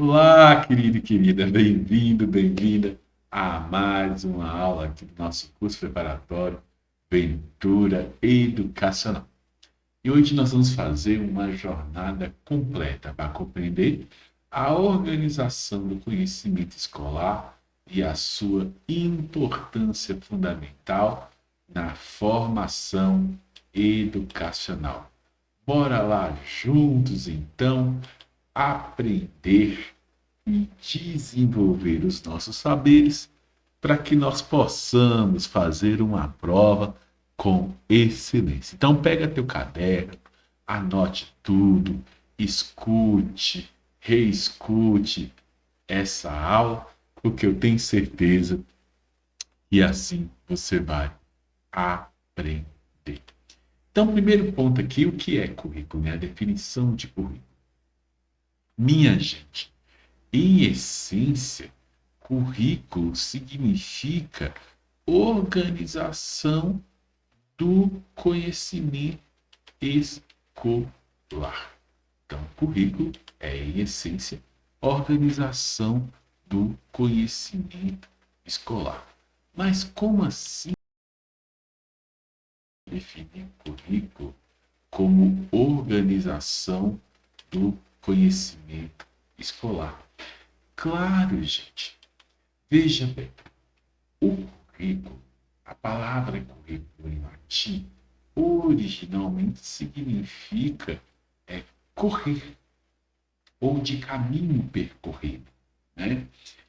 Olá, querido e querida, bem-vindo, bem-vinda a mais uma aula aqui do nosso curso preparatório Ventura Educacional. E hoje nós vamos fazer uma jornada completa para compreender a organização do conhecimento escolar e a sua importância fundamental na formação educacional. Bora lá juntos, então, aprender e desenvolver os nossos saberes para que nós possamos fazer uma prova com excelência. Então pega teu caderno, anote tudo, escute, reescute essa aula, porque eu tenho certeza que assim você vai aprender. Então, primeiro ponto aqui, o que é currículo? Né? A definição de currículo. Minha gente, em essência, currículo significa organização do conhecimento escolar. Então, currículo é, em essência, organização do conhecimento escolar. Mas como assim definir currículo como organização do conhecimento escolar? Claro, gente. Veja bem, o currículo, a palavra currículo em latim, originalmente significa correr ou de caminho percorrido, né?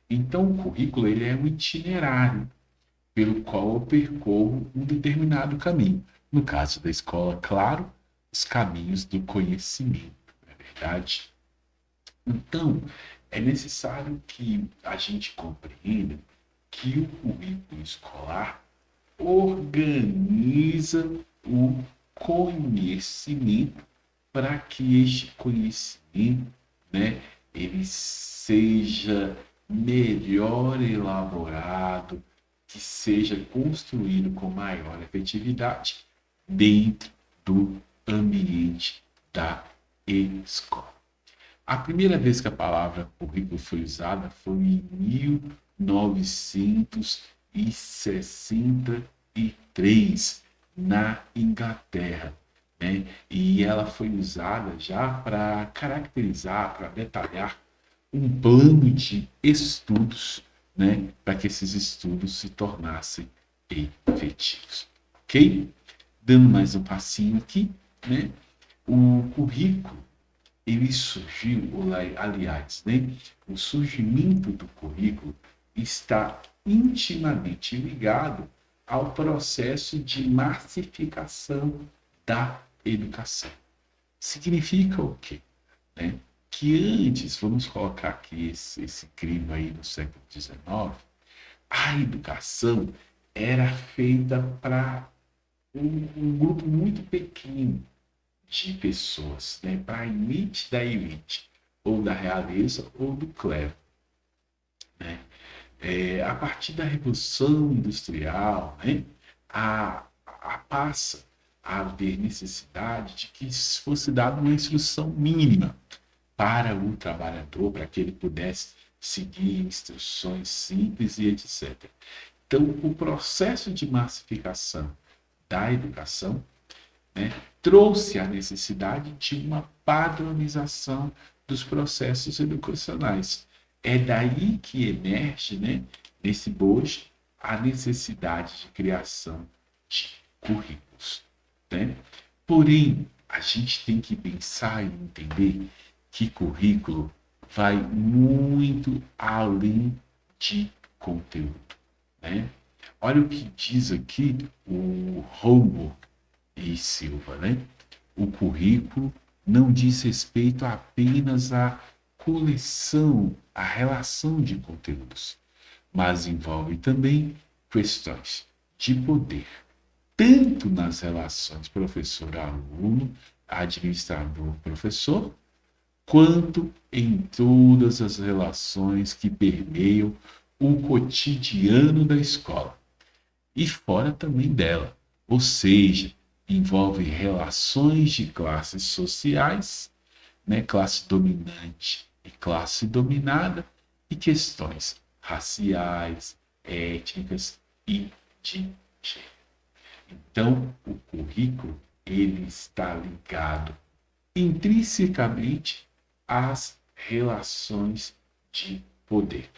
Então, o currículo ele é um itinerário pelo qual eu percorro um determinado caminho. No caso da escola, claro, os caminhos do conhecimento, não é verdade? Então, é necessário que a gente compreenda que o currículo escolar organiza o conhecimento para que este conhecimento, né, ele seja melhor elaborado, que seja construído com maior efetividade dentro do ambiente da escola. A primeira vez que a palavra currículo foi usada foi em 1963, na Inglaterra, né? E ela foi usada já para caracterizar, para detalhar um plano de estudos, né? Para que esses estudos se tornassem efetivos, ok? Dando mais um passinho aqui, né? O currículo ele surgiu, aliás, né? O surgimento do currículo está intimamente ligado ao processo de massificação da educação. Significa o quê? Né? Que antes, vamos colocar aqui esse crime aí no século XIX, a educação era feita para um grupo muito pequeno de pessoas, né, para a elite da elite, ou da realeza ou do clero. Né? A partir da Revolução Industrial, né, passa a haver necessidade de que fosse dada uma instrução mínima para o trabalhador, para que ele pudesse seguir instruções simples e etc. Então, o processo de massificação da educação, né, trouxe a necessidade de uma padronização dos processos educacionais. É daí que emerge, né, nesse bojo, a necessidade de criação de currículos. Né? Porém, a gente tem que pensar e entender que currículo vai muito além de conteúdo. Né? Olha o que diz aqui o Romo e Silva, né? O currículo não diz respeito apenas à coleção, à relação de conteúdos, mas envolve também questões de poder, tanto nas relações professor-aluno, administrador-professor, quanto em todas as relações que permeiam o cotidiano da escola e fora também dela, ou seja, envolve relações de classes sociais, né, classe dominante e classe dominada e questões raciais, étnicas e de gênero. Então, o currículo ele está ligado intrinsecamente às relações de poder.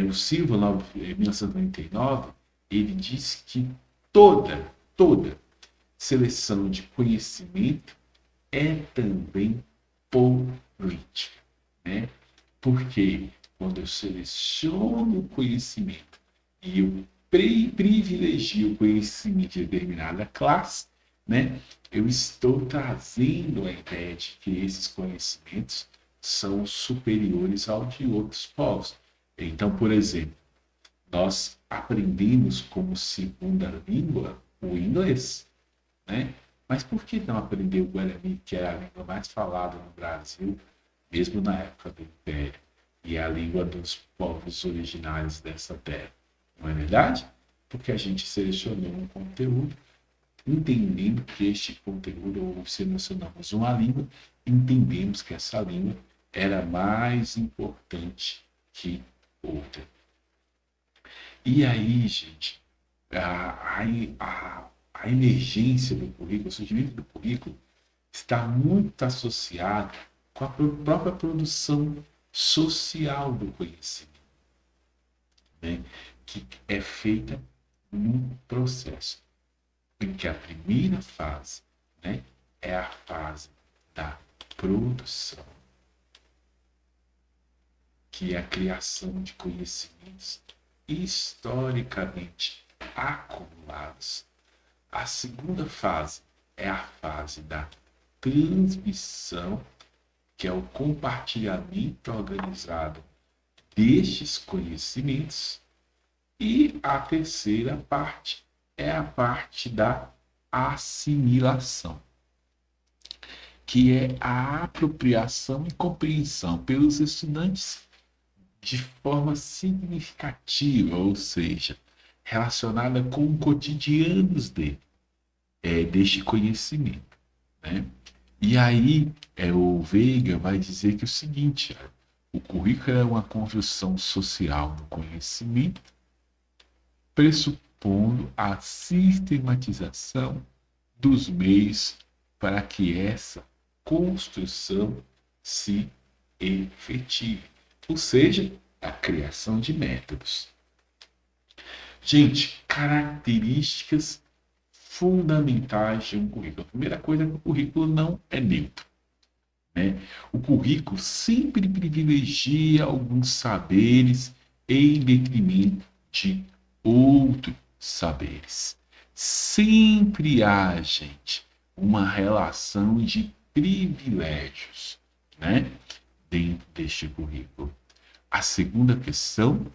O Silva, em 1999, ele diz que toda seleção de conhecimento é também política, né? Porque quando eu seleciono o conhecimento e eu privilegio o conhecimento de determinada classe, né? Eu estou trazendo a ideia de que esses conhecimentos são superiores aos de outros povos. Então, por exemplo, nós aprendemos como segunda língua o inglês, né? Mas por que não aprender o Guarani, que é a língua mais falada no Brasil, mesmo na época do Império, e é a língua dos povos originários dessa terra? Não é verdade? Porque a gente selecionou um conteúdo, entendendo que este conteúdo, ou selecionamos uma língua, entendemos que essa língua era mais importante que outra. E aí, gente, a emergência do currículo, o surgimento do currículo, está muito associado com a própria produção social do conhecimento, né? Que é feita num processo, em que a primeira fase, né, é a fase da produção, que é a criação de conhecimentos historicamente acumulados. A segunda fase é a fase da transmissão, que é o compartilhamento organizado destes conhecimentos. E a terceira parte é a parte da assimilação, que é a apropriação e compreensão pelos estudantes de forma significativa, ou seja, relacionada com o cotidiano deste conhecimento, né? E aí, o Veiga vai dizer que é o seguinte: o currículo é uma construção social do conhecimento, pressupondo a sistematização dos meios para que essa construção se efetive, ou seja, a criação de métodos. Gente, características fundamentais de um currículo. A primeira coisa é que o currículo não é neutro, né? O currículo sempre privilegia alguns saberes em detrimento de outros saberes. Sempre há, gente, uma relação de privilégios, né, dentro deste currículo. A segunda questão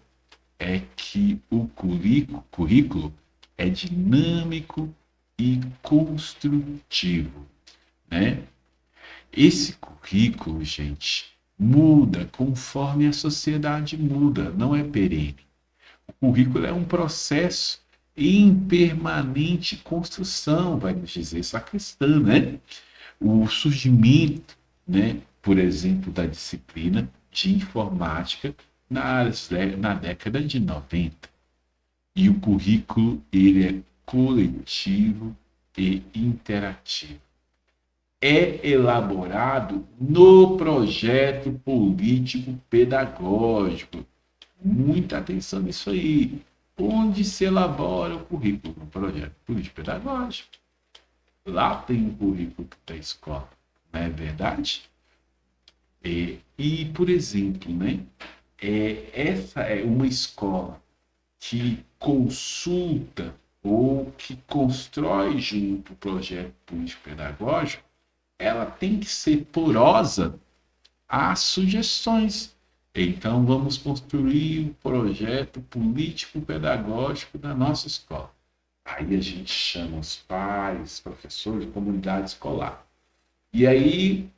é que o currículo é dinâmico e construtivo, né? Esse currículo, gente, muda conforme a sociedade muda, não é perene. O currículo é um processo em permanente construção, vai nos dizer essa questão, né? O surgimento, né, por exemplo, da disciplina de informática na década de 90. E o currículo ele é coletivo e interativo. É elaborado no projeto político pedagógico. Muita atenção nisso aí. Onde se elabora o currículo? No projeto político pedagógico. Lá tem o currículo da escola, não é verdade? Por exemplo, né, essa é uma escola que consulta ou que constrói junto o projeto político-pedagógico, ela tem que ser porosa às sugestões. Então, vamos construir um projeto político-pedagógico da nossa escola. Aí a gente chama os pais, professores, comunidade escolar. E aí,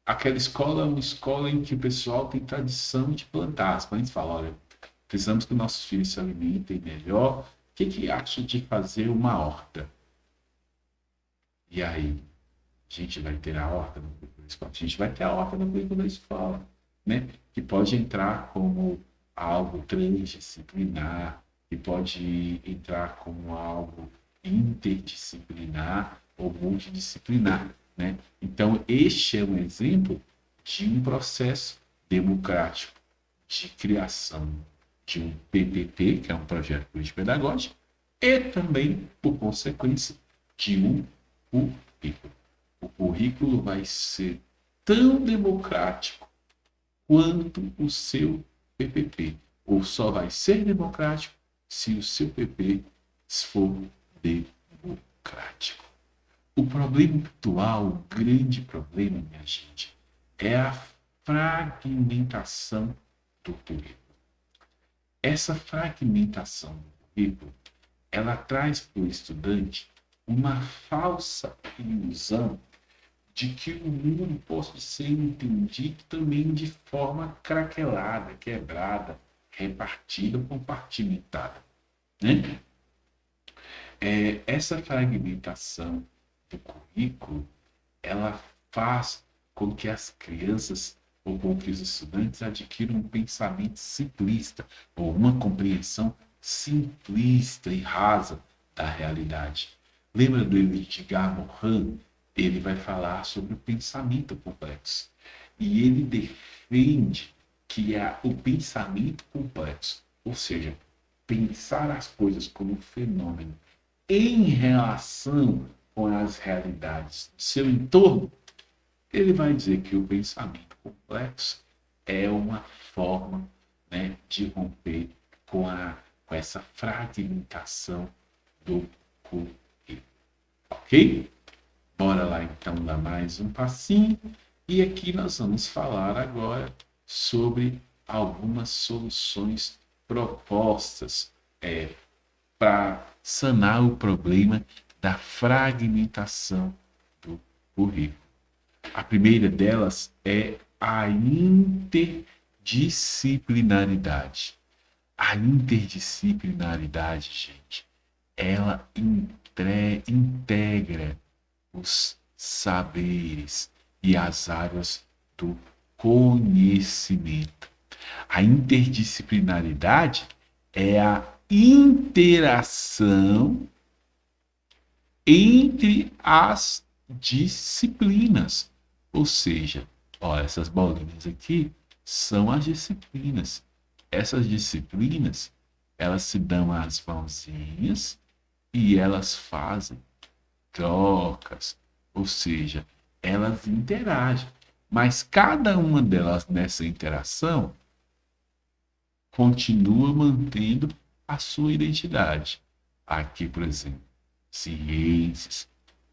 aquela escola é uma escola em que o pessoal tem tradição de plantar. As mães falam, olha, precisamos que nossos filhos se alimentem melhor. O que acha de fazer uma horta? E aí, a gente vai ter a horta no currículo da escola? A gente vai ter a horta no currículo da escola. né? Que pode entrar como algo transdisciplinar, que pode entrar como algo interdisciplinar ou multidisciplinar, né? Então, este é um exemplo de um processo democrático de criação de um PPP, que é um projeto político-pedagógico, e também, por consequência, de um currículo. O currículo vai ser tão democrático quanto o seu PPP, ou só vai ser democrático se o seu PP for democrático. O problema atual, o grande problema, minha gente, é a fragmentação do currículo. Essa fragmentação do currículo, ela traz para o estudante uma falsa ilusão de que o mundo possa ser entendido também de forma craquelada, quebrada, repartida, compartimentada, né? Essa fragmentação do currículo, ela faz com que as crianças ou com que os estudantes adquiram um pensamento simplista ou uma compreensão simplista e rasa da realidade. Lembra do Edgar Morin? Ele vai falar sobre o pensamento complexo. E ele defende que o pensamento complexo, ou seja, pensar as coisas como fenômeno em relação com as realidades do seu entorno, ele vai dizer que o pensamento complexo é uma forma, né, de romper com essa fragmentação do currículo. Ok? Bora lá então dar mais um passinho. E aqui nós vamos falar agora sobre algumas soluções propostas para sanar o problema da fragmentação do currículo. A primeira delas é a interdisciplinaridade. A interdisciplinaridade, gente, ela integra os saberes e as áreas do conhecimento. A interdisciplinaridade é a interação entre as disciplinas. Ou seja, ó, essas bolinhas aqui são as disciplinas. Essas disciplinas, elas se dão as mãozinhas e elas fazem trocas, ou seja, elas interagem. Mas cada uma delas nessa interação continua mantendo a sua identidade. Aqui, por exemplo, ciências,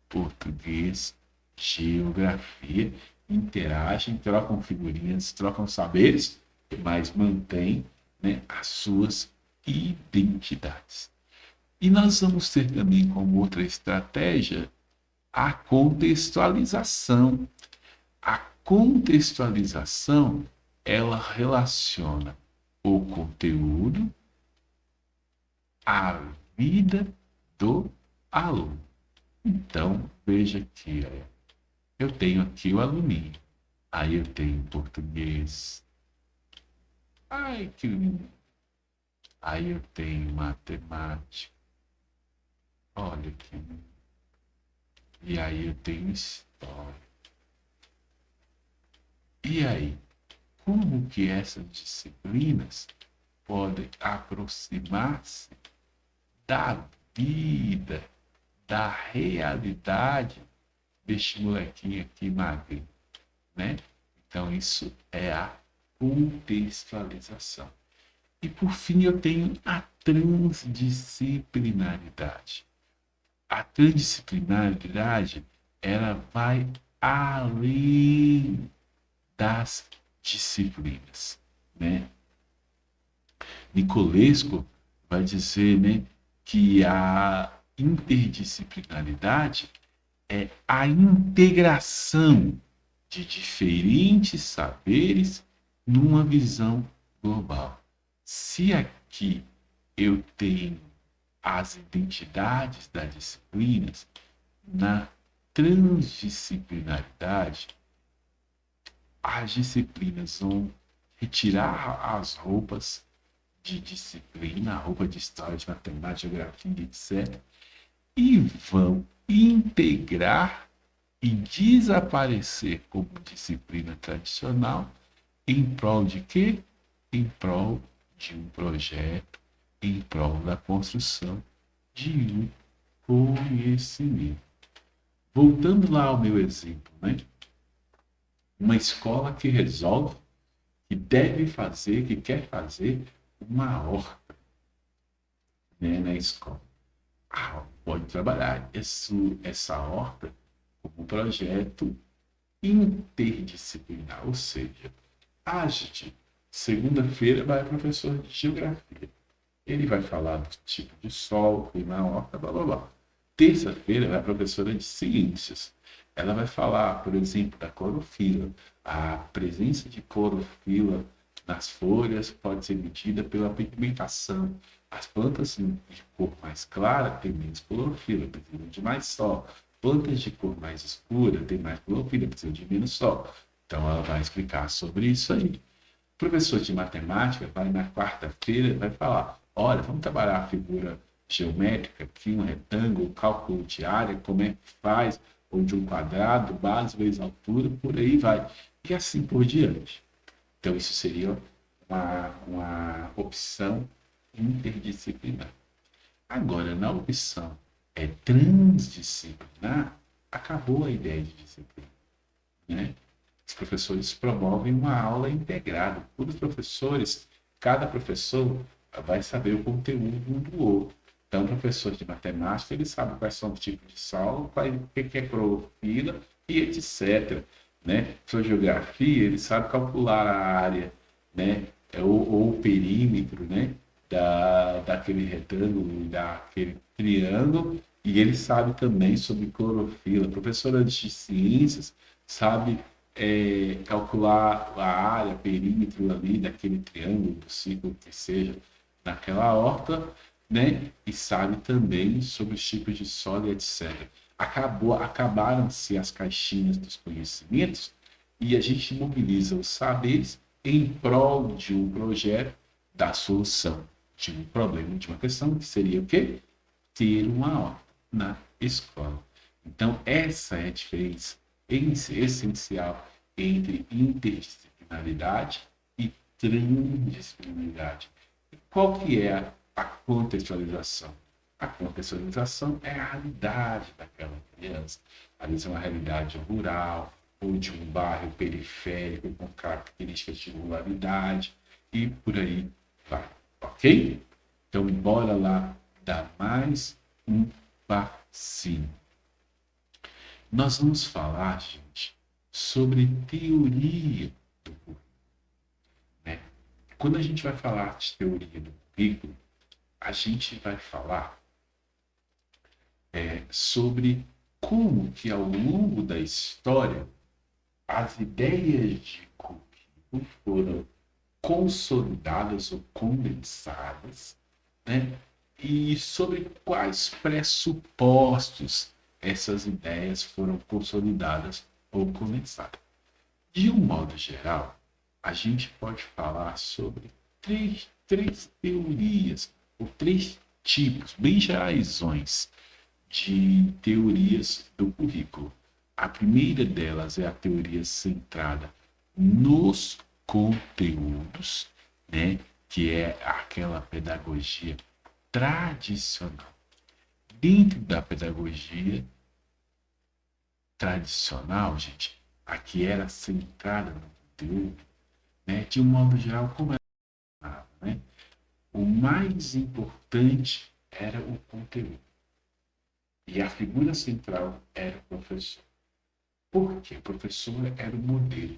português, geografia, interagem, trocam figurinhas, trocam saberes, mas mantêm, né, as suas identidades. E nós vamos ter também como outra estratégia a contextualização. A contextualização, ela relaciona o conteúdo à vida do aluno. Então, veja aqui, eu tenho aqui o aluninho. Aí eu tenho português. Ai, que lindo. Aí eu tenho matemática. Olha que lindo. E aí eu tenho história. E aí, como que essas disciplinas podem aproximar-se da vida, da realidade deste molequinho aqui magrinho, né? Então, isso é a contextualização. E, por fim, eu tenho a transdisciplinaridade. A transdisciplinaridade, ela vai além das disciplinas, né? Nicolesco vai dizer, né, que a interdisciplinaridade é a integração de diferentes saberes numa visão global. Se aqui eu tenho as identidades das disciplinas, na transdisciplinaridade, as disciplinas vão retirar as roupas de disciplina, a roupa de história, de matemática, geografia, etc. E vão integrar e desaparecer como disciplina tradicional em prol de quê? Em prol de um projeto, em prol da construção de um conhecimento. Voltando lá ao meu exemplo, né? Uma escola que resolve, que deve fazer, que quer fazer uma horta, né, na escola. Pode trabalhar essa horta como projeto interdisciplinar, ou seja, a gente, segunda-feira, vai professor de geografia. Ele vai falar do tipo de solo, clima, horta, blá, blá, blá. Terça-feira, vai a professora de ciências. Ela vai falar, por exemplo, da clorofila. A presença de clorofila nas folhas pode ser medida pela pigmentação. As plantas de cor mais clara têm menos clorofila, precisam de mais sol. Plantas de cor mais escura têm mais clorofila, precisam de menos sol. Então, ela vai explicar sobre isso aí. O professor de matemática vai na quarta-feira vai falar: olha, vamos trabalhar a figura geométrica aqui, um retângulo, cálculo de área, como é que faz, ou de um quadrado, base vezes altura, por aí vai. E assim por diante. Então, isso seria uma opção interdisciplinar. Agora, na opção transdisciplinar, acabou a ideia de disciplina, né? Os professores promovem uma aula integrada. Por os professores, cada professor vai saber o conteúdo um do outro. Então, o professor de matemática, ele sabe quais são os tipos de solo, o que é clorofila e etc. Né? O professor de geografia, ele sabe calcular a área, né? ou o perímetro, né? daquele retângulo, daquele triângulo, e ele sabe também sobre clorofila. A professora de ciências sabe calcular a área, perímetro ali daquele triângulo, do círculo que seja, naquela horta, né? E sabe também sobre os tipos de solo e etc. Acabaram-se as caixinhas dos conhecimentos e a gente mobiliza os saberes em prol de um projeto da solução de um problema, de uma questão, que seria o quê? Ter uma horta na escola. Então, essa é a diferença essencial entre interdisciplinaridade e transdisciplinaridade. E qual que é a contextualização? A contextualização é a realidade daquela criança. Às vezes é uma realidade rural, ou de um bairro periférico com características de ruralidade, e por aí vai. Ok? Então, bora lá dar mais um passinho. Nós vamos falar, gente, sobre teoria do currículo, né? Quando a gente vai falar de teoria do currículo, a gente vai falar sobre como que ao longo da história as ideias de currículo foram consolidadas ou condensadas, né? E sobre quais pressupostos essas ideias foram consolidadas ou condensadas. De um modo geral, a gente pode falar sobre três teorias, ou três tipos, bem gerais, de teorias do currículo. A primeira delas é a teoria centrada nos conteúdos, né? Que é aquela pedagogia tradicional. Dentro da pedagogia tradicional, gente, a que era centrada no conteúdo, né? De um modo geral, como era, né? O mais importante era o conteúdo. E a figura central era o professor. Por quê? O professor era o modelo.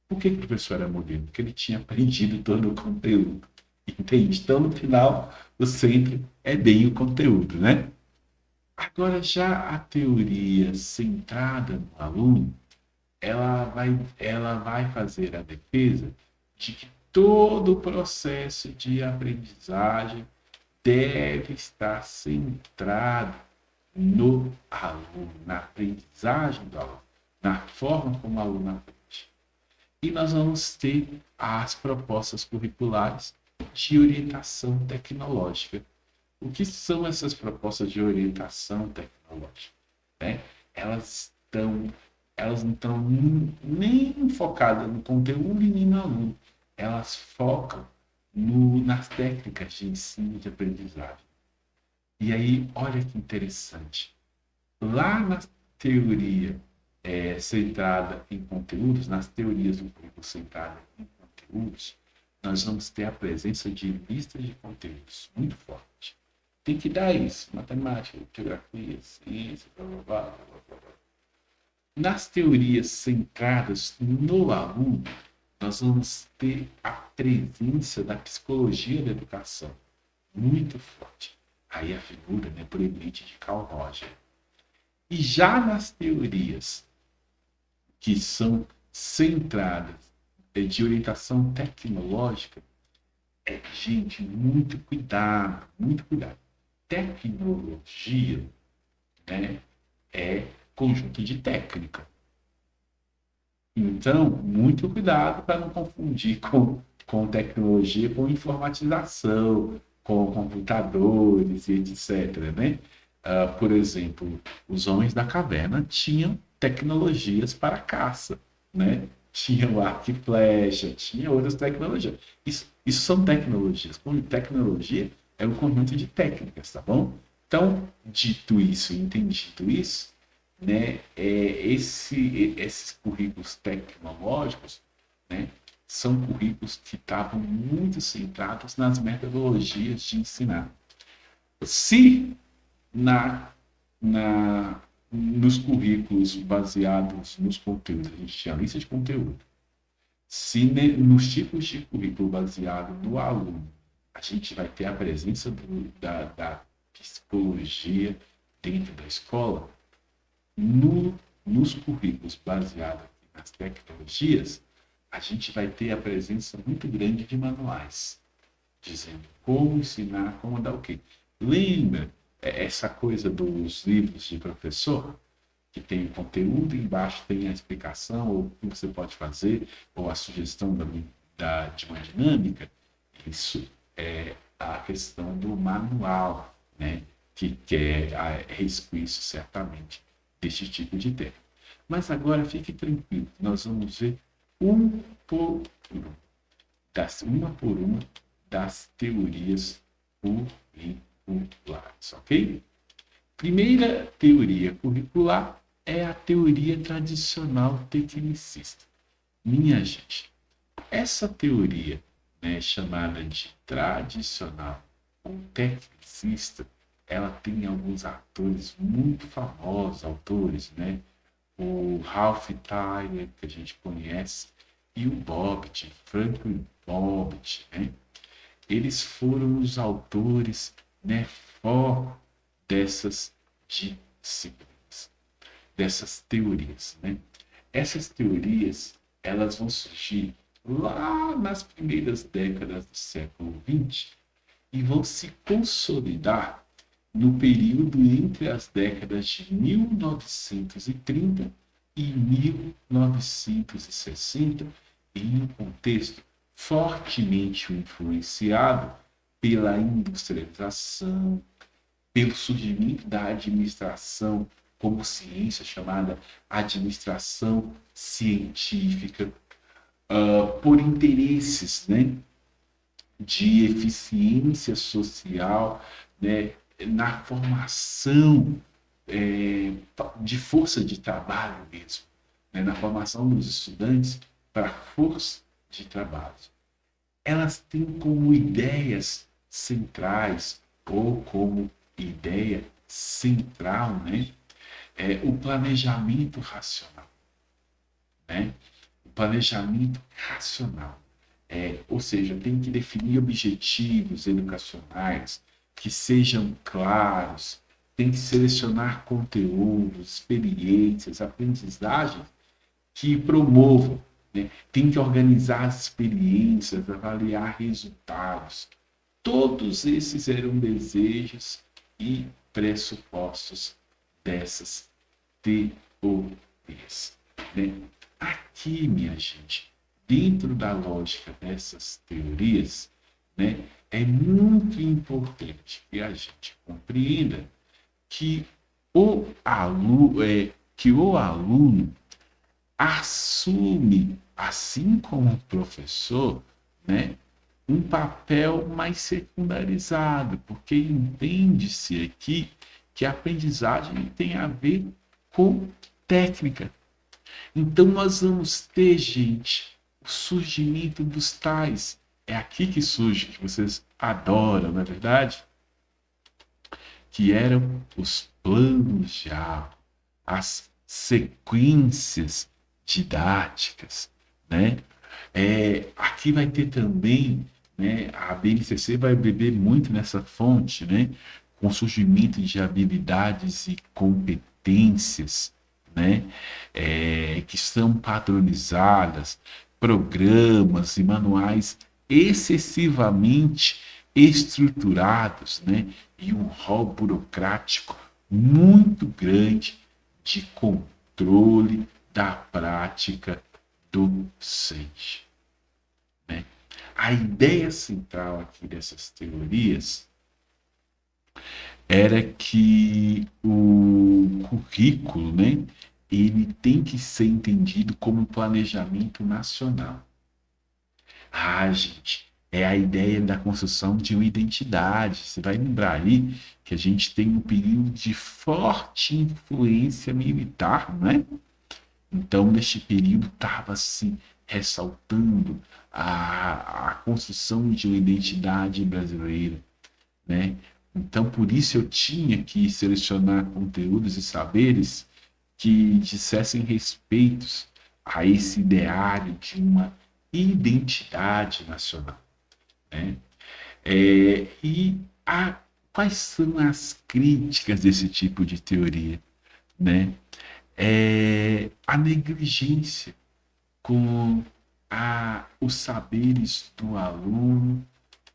Por que o professor era modelo? Porque ele tinha aprendido todo o conteúdo. Entende? Então, no final, o centro é bem o conteúdo, né? Agora, já a teoria centrada no aluno, ela vai fazer a defesa de que todo o processo de aprendizagem deve estar centrado no aluno, na aprendizagem do aluno, na forma como o aluno aprende. E nós vamos ter as propostas curriculares de orientação tecnológica. O que são essas propostas de orientação tecnológica? Né? Elas estão, elas não estão nem focadas no conteúdo e nem no aluno. Elas focam nas técnicas de ensino e de aprendizagem. E aí, olha que interessante. Lá na teoria centrada em conteúdos, nas teorias do currículo centrada em conteúdos, nós vamos ter a presença de listas de conteúdos muito forte. Tem que dar isso, matemática, geografia, ciência, blá, blá, blá, blá, blá. Nas teorias centradas no aluno, nós vamos ter a presença da psicologia da educação muito forte. Aí a figura, né, proeminente de Carl Roger. E já nas teorias que são centradas de orientação tecnológica, gente, muito cuidado, muito cuidado. Tecnologia, né, é conjunto de técnica. Então, muito cuidado para não confundir com tecnologia, com informatização, com computadores e etc. Né? Por exemplo, os homens da caverna tinham tecnologias para caça, né? Tinha o arco e flecha, tinha outras tecnologias. Isso são tecnologias. Tecnologia é um conjunto de técnicas, tá bom? Então, dito isso, entendido isso, né, esses currículos tecnológicos, né, são currículos que estavam muito centrados nas metodologias de ensinar. Se na, nos currículos baseados nos conteúdos, a gente tinha lista de conteúdo, se nos tipos de currículo baseado no aluno, a gente vai ter a presença da psicologia dentro da escola, nos currículos baseados nas tecnologias, a gente vai ter a presença muito grande de manuais, dizendo como ensinar, como dar o quê. Lembra essa coisa dos livros de professor, que tem o conteúdo e embaixo tem a explicação, ou o que você pode fazer, ou a sugestão de uma dinâmica? Isso é a questão do manual, né? Que quer resquício, certamente, deste tipo de técnica. Mas agora fique tranquilo, nós vamos ver uma por uma das teorias curriculares, ok? Primeira teoria curricular é a teoria tradicional tecnicista. Minha gente, essa teoria, né, chamada de tradicional ou tecnicista, ela tem alguns autores muito famosos, autores, o Ralph Tyler, que a gente conhece, e o Bobbitt, Franklin Bobbitt, né? Eles foram os autores, né, dessas disciplinas, dessas teorias, né? Essas teorias, elas vão surgir lá nas primeiras décadas do século XX e vão se consolidar no período entre as décadas de 1930 e 1960, em um contexto fortemente influenciado pela industrialização, pelo surgimento da administração como ciência, chamada administração científica, por interesses, né, de eficiência social, né, na formação de força de trabalho mesmo, né, na formação dos estudantes para força de trabalho. Elas têm como ideias centrais ou como ideia central, né, o planejamento racional, né? O planejamento racional. Ou seja, tem que definir objetivos educacionais que sejam claros, tem que selecionar conteúdos, experiências, aprendizagens que promovam, né? Tem que organizar as experiências, avaliar resultados. Todos esses eram desejos e pressupostos dessas teorias, né? Aqui, minha gente, dentro da lógica dessas teorias, né, é muito importante que a gente compreenda que que o aluno assume, assim como o professor, né, um papel mais secundarizado, porque entende-se aqui que a aprendizagem tem a ver com técnica. Então nós vamos ter, gente, o surgimento dos tais. É aqui que surge, que vocês adoram, não é verdade? Que eram os planos de aula, as sequências didáticas, né? Aqui vai ter também, né? A BNCC vai beber muito nessa fonte, né? Com o surgimento de habilidades e competências, né? Que são padronizadas, programas e manuais excessivamente estruturados, né? E um rol burocrático muito grande de controle da prática docente, né? A ideia central aqui dessas teorias era que o currículo, né, ele tem que ser entendido como um planejamento nacional. Gente, é a ideia da construção de uma identidade. Você vai lembrar aí que a gente tem um período de forte influência militar, né? Então, neste período, estava se ressaltando a construção de uma identidade brasileira, né? Então, por isso eu tinha que selecionar conteúdos e saberes que dissessem respeitos a esse ideário de uma identidade nacional, né? E quais são as críticas desse tipo de teoria, né? A negligência com os saberes do aluno,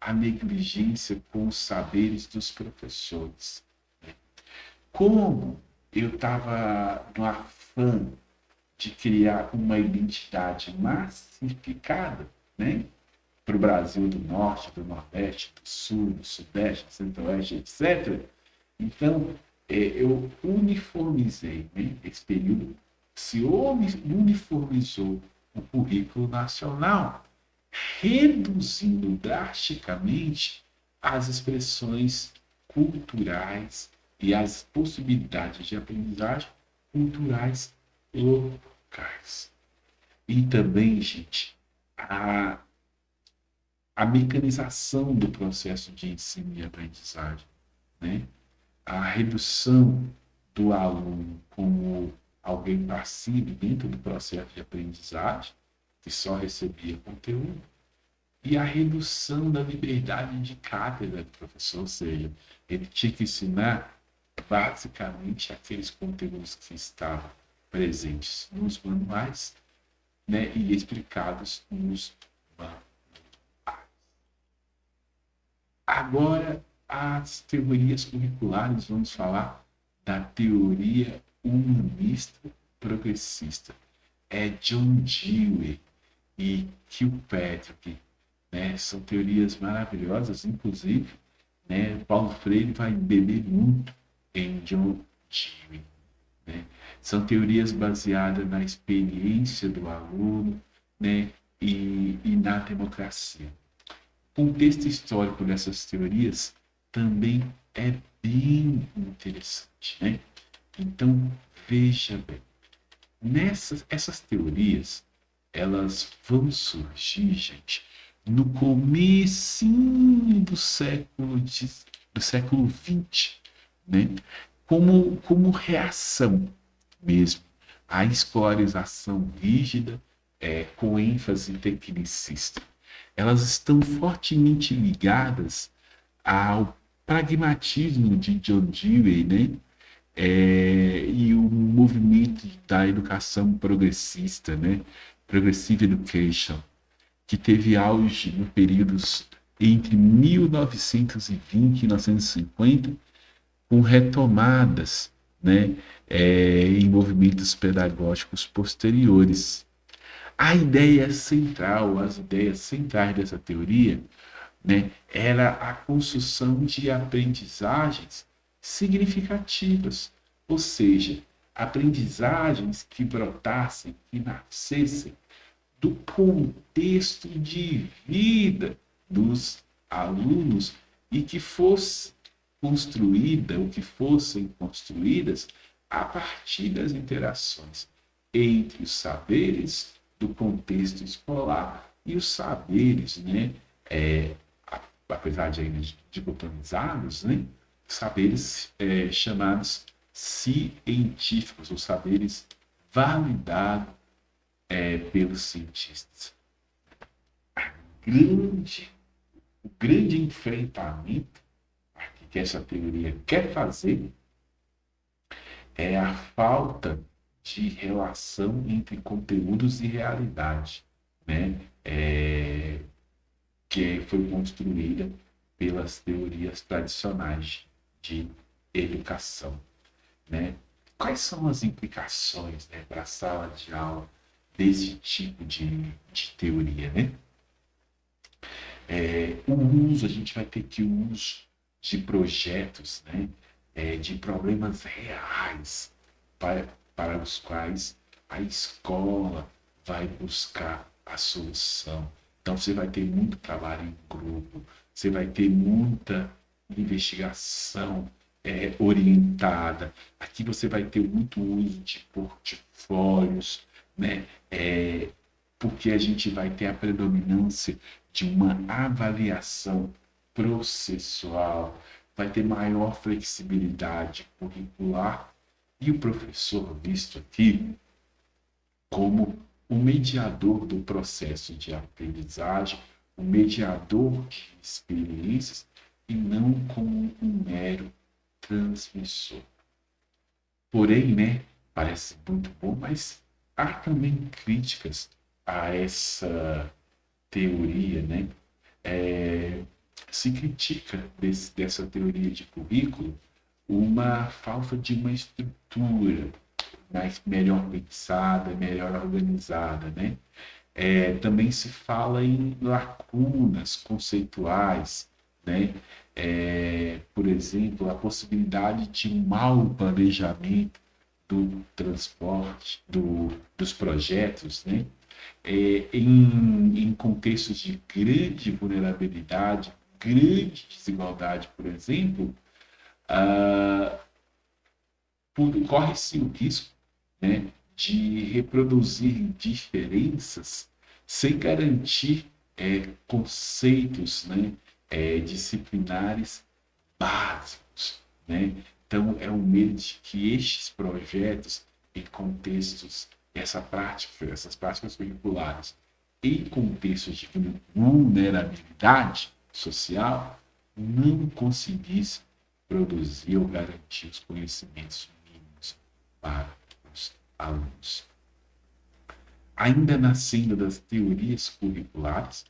a negligência com os saberes dos professores. Como eu estava no afã de criar uma identidade massificada, né, para o Brasil do Norte, do Nordeste, do Sul, do Sudeste, do Centro-Oeste, etc. Então, eu uniformizei, né, esse período, se uniformizou o currículo nacional, reduzindo drasticamente as expressões culturais e as possibilidades de aprendizagem culturais locais. E também, gente, a mecanização do processo de ensino e aprendizagem, né? A redução do aluno como alguém passivo dentro do processo de aprendizagem, que só recebia conteúdo, e a redução da liberdade de cátedra do professor, ou seja, ele tinha que ensinar basicamente aqueles conteúdos que estavam presentes nos manuais, né, e explicados nos manuais. Agora, as teorias curriculares, vamos falar da teoria humanista progressista. É John Dewey e Kilpatrick, né? São teorias maravilhosas, inclusive, né? Paulo Freire vai beber muito em John Dewey, né? São teorias baseadas na experiência do aluno, né? E na democracia. O contexto histórico dessas teorias também é bem interessante, né? Então, veja bem, essas teorias, elas vão surgir, gente, no comecinho do século XX, né? Como reação mesmo à escolarização rígida, com ênfase tecnicista. Elas estão fortemente ligadas ao pragmatismo de John Dewey, né? E o movimento da educação progressista, né? Progressive Education, que teve auge no períodos entre 1920 e 1950, com retomadas, né? Em movimentos pedagógicos posteriores. A ideia central, as ideias centrais dessa teoria, né, era a construção de aprendizagens significativas, ou seja, aprendizagens que brotassem, que nascessem do contexto de vida dos alunos e que fosse construída, ou que fossem construídas a partir das interações entre os saberes do contexto escolar e os saberes, né, apesar de ainda dicotamizados, né, saberes chamados científicos, ou saberes validados pelos cientistas. Grande, o grande enfrentamento aqui que essa teoria quer fazer é a falta de relação entre conteúdos e realidade, né? Que foi construída pelas teorias tradicionais de educação, né? Quais são as implicações, né, para a sala de aula desse tipo de teoria, né? O uso, a gente vai ter que o uso de projetos, né, de problemas reais para os quais a escola vai buscar a solução. Então, você vai ter muito trabalho em grupo, você vai ter muita investigação orientada. Aqui você vai ter muito uso de portfólios, né? Porque a gente vai ter a predominância de uma avaliação processual, vai ter maior flexibilidade curricular e o professor visto aqui como o mediador do processo de aprendizagem, o mediador de experiências e não como um mero transmissor. Porém, né, parece muito bom, mas há também críticas a essa teoria, né? Se critica dessa teoria de currículo uma falta de uma estrutura mais melhor pensada, melhor organizada, né? Também se fala em lacunas conceituais, né? Por exemplo, a possibilidade de um mau planejamento do transporte, dos projetos, né? Em contextos de grande vulnerabilidade, grande desigualdade, por exemplo, corre-se o risco, né, de reproduzir diferenças sem garantir conceitos, né, disciplinares básicos, né? Então, é um medo de que estes projetos em contextos, essas práticas curriculares, em contextos de vulnerabilidade social, não conseguissem produzir ou garantir os conhecimentos mínimos para os alunos. Ainda nascendo das teorias curriculares,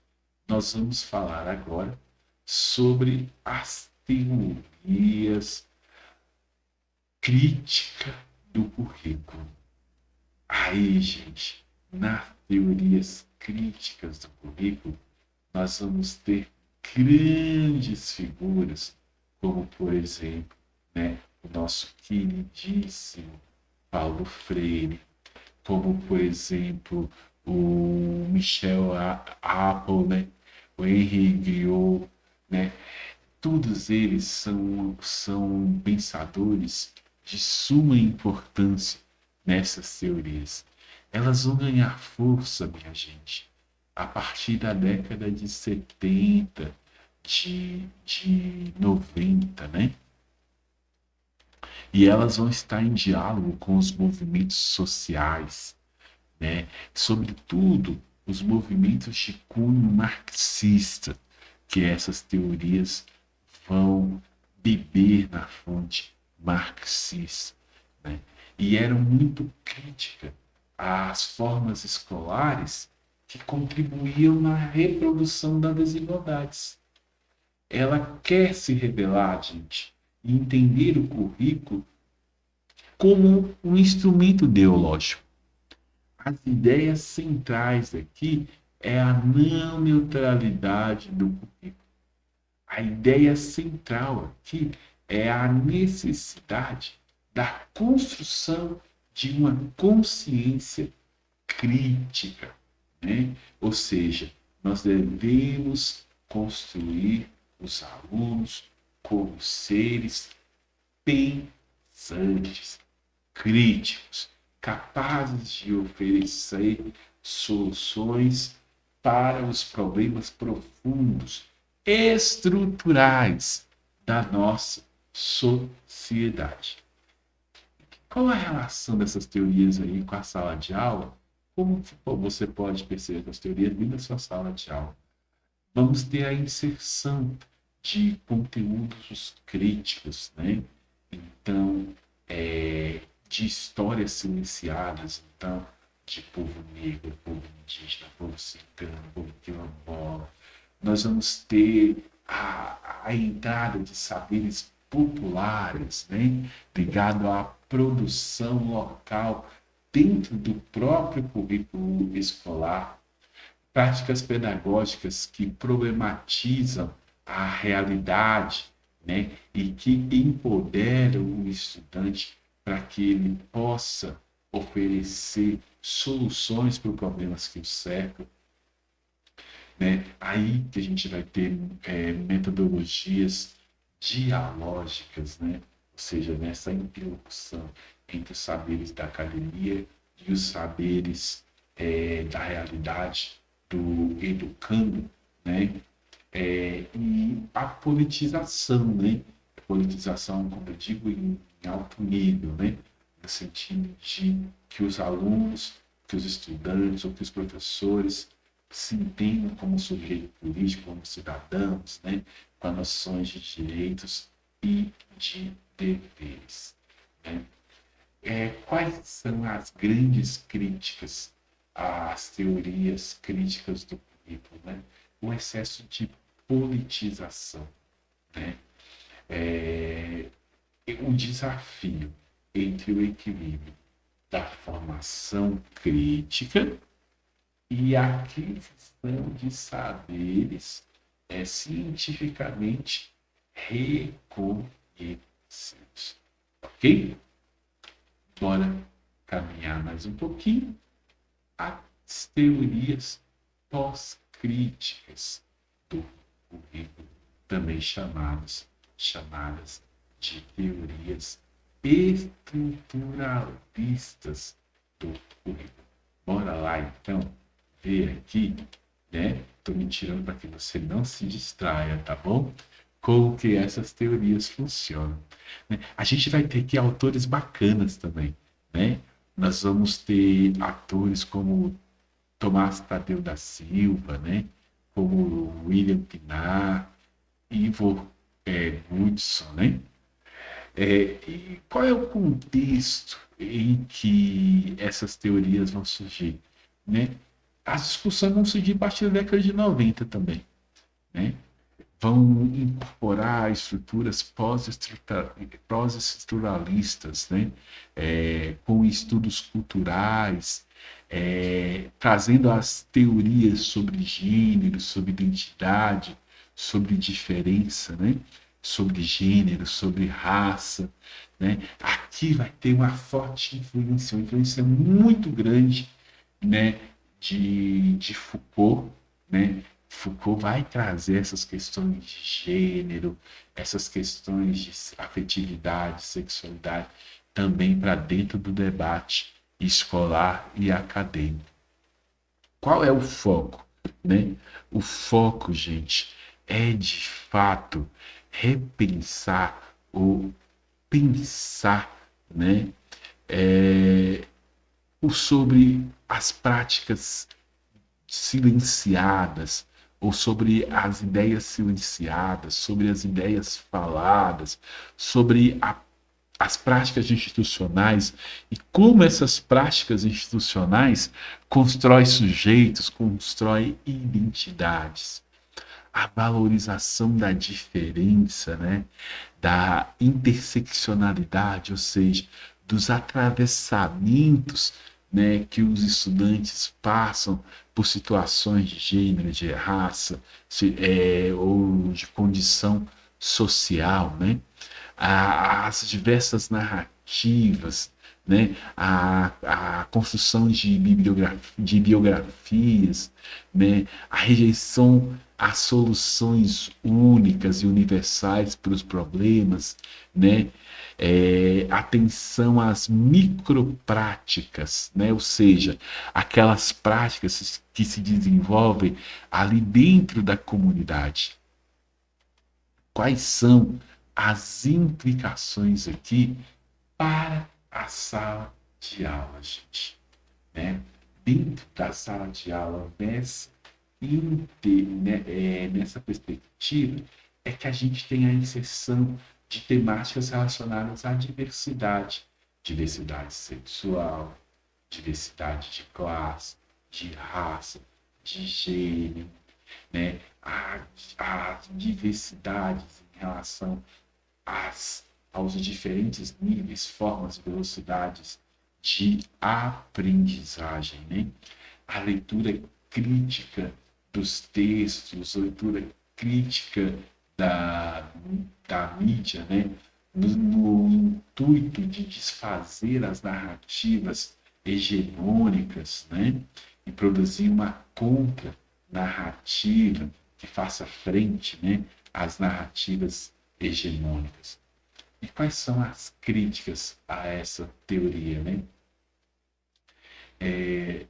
nós vamos falar agora sobre as teorias crítica do currículo. Aí, gente, nas teorias críticas do currículo, nós vamos ter grandes figuras, como, por exemplo, né, o nosso queridíssimo Paulo Freire, como, por exemplo, o Michel Apple, né, o Henri Griot, né? Todos eles são pensadores de suma importância nessas teorias. Elas vão ganhar força, minha gente, a partir da década de 70, de 90, né? E elas vão estar em diálogo com os movimentos sociais, né? Sobretudo os movimentos de cunho marxista, que essas teorias vão beber na fonte marxista, né? E eram muito críticas às formas escolares que contribuíam na reprodução das desigualdades. Ela quer se rebelar, gente, e entender o currículo como um instrumento ideológico. as ideias centrais aqui é a não neutralidade do currículo. A ideia central aqui é a necessidade da construção de uma consciência crítica, né? Ou seja, nós devemos construir os alunos como seres pensantes, críticos, capazes de oferecer soluções para os problemas profundos, estruturais da nossa sociedade. Qual a relação dessas teorias aí com a sala de aula? Como você pode perceber as teorias dentro da sua sala de aula? Vamos ter a inserção de conteúdos críticos, né? Então, de histórias silenciadas, então, de povo negro, povo indígena, povo cigano, povo quilombola. Nós vamos ter a entrada de saberes populares, né? Ligado à produção local dentro do próprio currículo escolar, práticas pedagógicas que problematizam a realidade, né, e que empoderam o estudante para que ele possa oferecer soluções para os problemas que o cercam, né? Aí que a gente vai ter metodologias dialógicas, né? Ou seja, nessa interlocução entre os saberes da academia e os saberes da realidade do educando, né? E a politização, né? Politização, como eu digo, em alto nível, né? No sentido de que os alunos, que os estudantes ou que os professores se entendam como sujeito político, como cidadãos, né? Com as noções de direitos e de deveres, né? Quais são as grandes críticas às teorias críticas do currículo, né? O excesso de politização, né? O desafio entre o equilíbrio da formação crítica e a aquisição de saberes cientificamente reconhecidos. Ok? Bora caminhar mais um pouquinho. As teorias pós-críticas do currículo, também chamadas de teorias estruturalistas do currículo. Bora lá, então, ver aqui, né? Estou me tirando para que você não se distraia, tá bom? Como que essas teorias funcionam, né? A gente vai ter aqui autores bacanas também, né? Nós vamos ter atores como Tomás Tadeu da Silva, né? Como William Pinar, Ivo Hudson, né? E qual é o contexto em que essas teorias vão surgir, né? As discussões vão surgir a partir da década de 90 também, né? Vão incorporar estruturas pós-estruturalistas, né? Com estudos culturais, trazendo as teorias sobre gênero, sobre identidade, sobre diferença, né? Sobre gênero, sobre raça, né? Aqui vai ter uma forte influência, uma influência muito grande, né? De Foucault, né? Foucault vai trazer essas questões de gênero, essas questões de afetividade, sexualidade, também para dentro do debate escolar e acadêmico. Qual é o foco, né? O foco, gente, é de fato repensar ou pensar, né? Sobre as práticas silenciadas, ou sobre as ideias silenciadas, sobre as ideias faladas, sobre as práticas institucionais e como essas práticas institucionais constroem sujeitos, constroem identidades. A valorização da diferença, né? Da interseccionalidade, ou seja, dos atravessamentos, né, que os estudantes passam por situações de gênero, de raça, ou de condição social, né? As diversas narrativas, né? A construção de biografias, né? A rejeição a soluções únicas e universais para os problemas, né? Atenção às micropráticas, né? Ou seja, aquelas práticas que se desenvolvem ali dentro da comunidade. Quais são as implicações aqui para a sala de aula, gente? Né? Dentro da sala de aula, nessa perspectiva, é que a gente tem a inserção de temáticas relacionadas à diversidade, diversidade sexual, diversidade de classe, de raça, de gênero, né? As diversidades em relação aos diferentes níveis, formas, velocidades de aprendizagem, né? A leitura crítica dos textos, leitura crítica da, da mídia, né? No intuito de desfazer as narrativas hegemônicas, né? E produzir uma contra-narrativa que faça frente, né? Às narrativas hegemônicas. E quais são as críticas a essa teoria, né?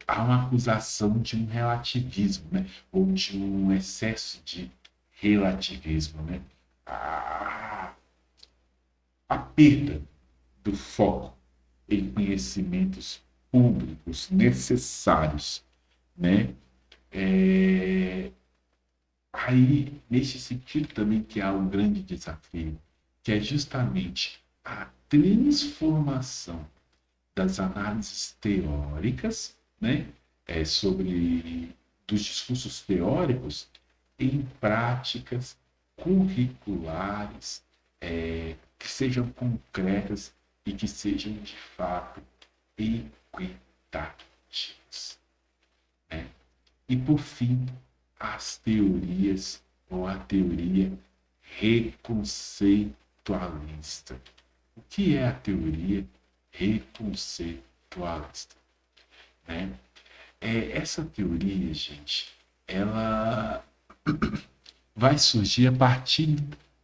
Há uma acusação de um relativismo, né? Ou de um excesso de relativismo, né? A, a perda do foco em conhecimentos públicos necessários, né? Aí, nesse sentido também que há um grande desafio, que é justamente a transformação das análises teóricas, né, sobre dos discursos teóricos em práticas curriculares, que sejam concretas e que sejam de fato equitativas, né? E por fim, as teorias ou a teoria reconceitualista. O que é a teoria reconceitualista? Né? Essa teoria, gente, ela vai surgir a partir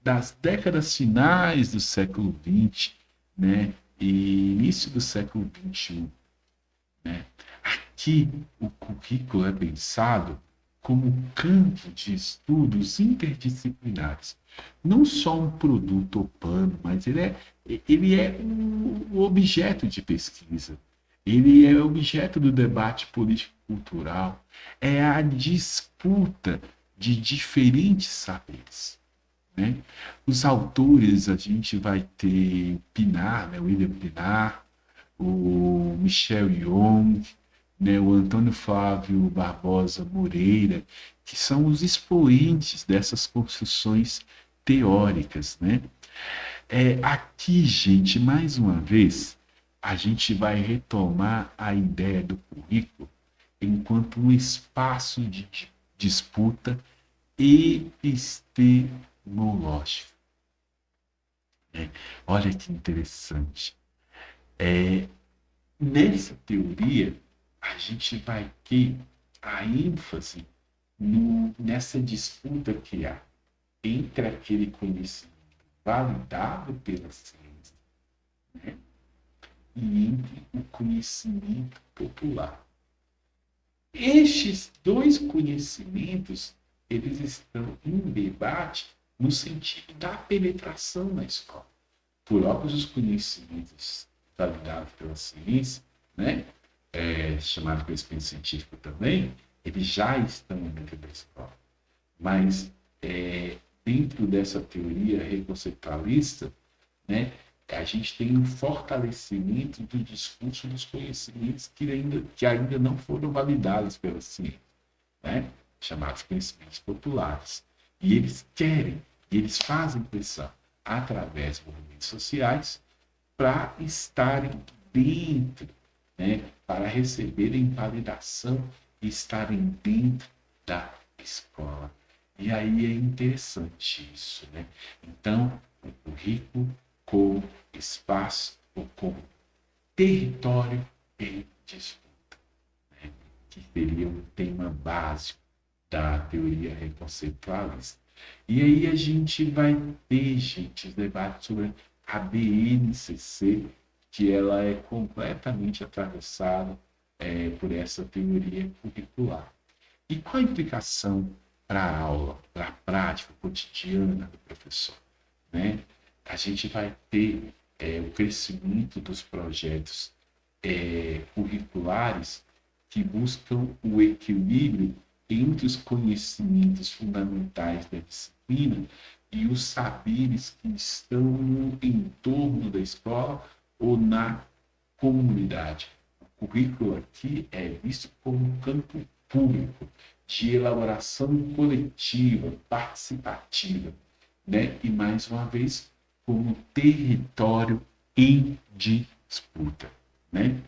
das décadas finais do século XX, né? E início do século XXI. Né? Aqui, o currículo é pensado como campo de estudos interdisciplinares. Não só um produto ou pano, mas ele é um objeto de pesquisa. Ele é objeto do debate político-cultural. É a disputa de diferentes saberes. Né? Os autores, a gente vai ter Pinar, né? William Pinar, o Michel Young, né? O Antônio Flávio Barbosa Moreira, que são os expoentes dessas construções teóricas. Né? Aqui, gente, mais uma vez, a gente vai retomar a ideia do currículo enquanto um espaço de disputa epistemológica. Olha que interessante. Nessa teoria, a gente vai ter a ênfase nessa disputa que há entre aquele conhecimento validado pela ciência, né, e entre o conhecimento popular. Estes dois conhecimentos, eles estão em debate no sentido da penetração na escola. Próprios os conhecimentos validados pela ciência, né, chamado conhecimento científico também, eles já estão dentro da escola. Mas, dentro dessa teoria reconceitualista, né, a gente tem um fortalecimento do discurso dos conhecimentos que ainda não foram validados pela ciência, né, chamados conhecimentos populares. E eles querem, e eles fazem pressão através de movimentos sociais para estarem dentro, né, para receberem validação e estarem dentro da escola. E aí é interessante isso, né? Então, o currículo como espaço ou como território em disputa, né? Que seria o tema básico da teoria reconceitualista. E aí a gente vai ter, gente, debate sobre a BNCC, que ela é completamente atravessada por essa teoria curricular. E qual a implicação para a aula, para a prática cotidiana do professor? Né? A gente vai ter o crescimento dos projetos curriculares que buscam o equilíbrio entre os conhecimentos fundamentais da disciplina e os saberes que estão no entorno da escola ou na comunidade. O currículo aqui é visto como um campo público de elaboração coletiva, participativa, né? E mais uma vez, como território em disputa, né?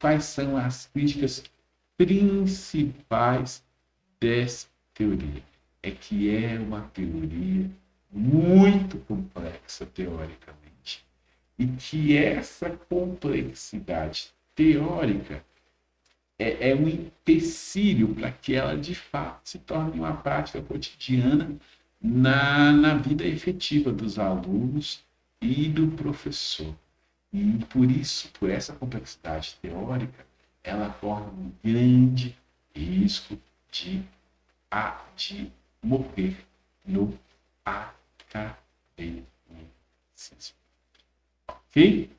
Quais são as críticas principais dessa teoria? É que é uma teoria muito complexa teoricamente e que essa complexidade teórica é um empecilho para que ela de fato se torne uma prática cotidiana na vida efetiva dos alunos e do professor. E por isso, por essa complexidade teórica, ela corre um grande risco de morrer no academicismo. Ok?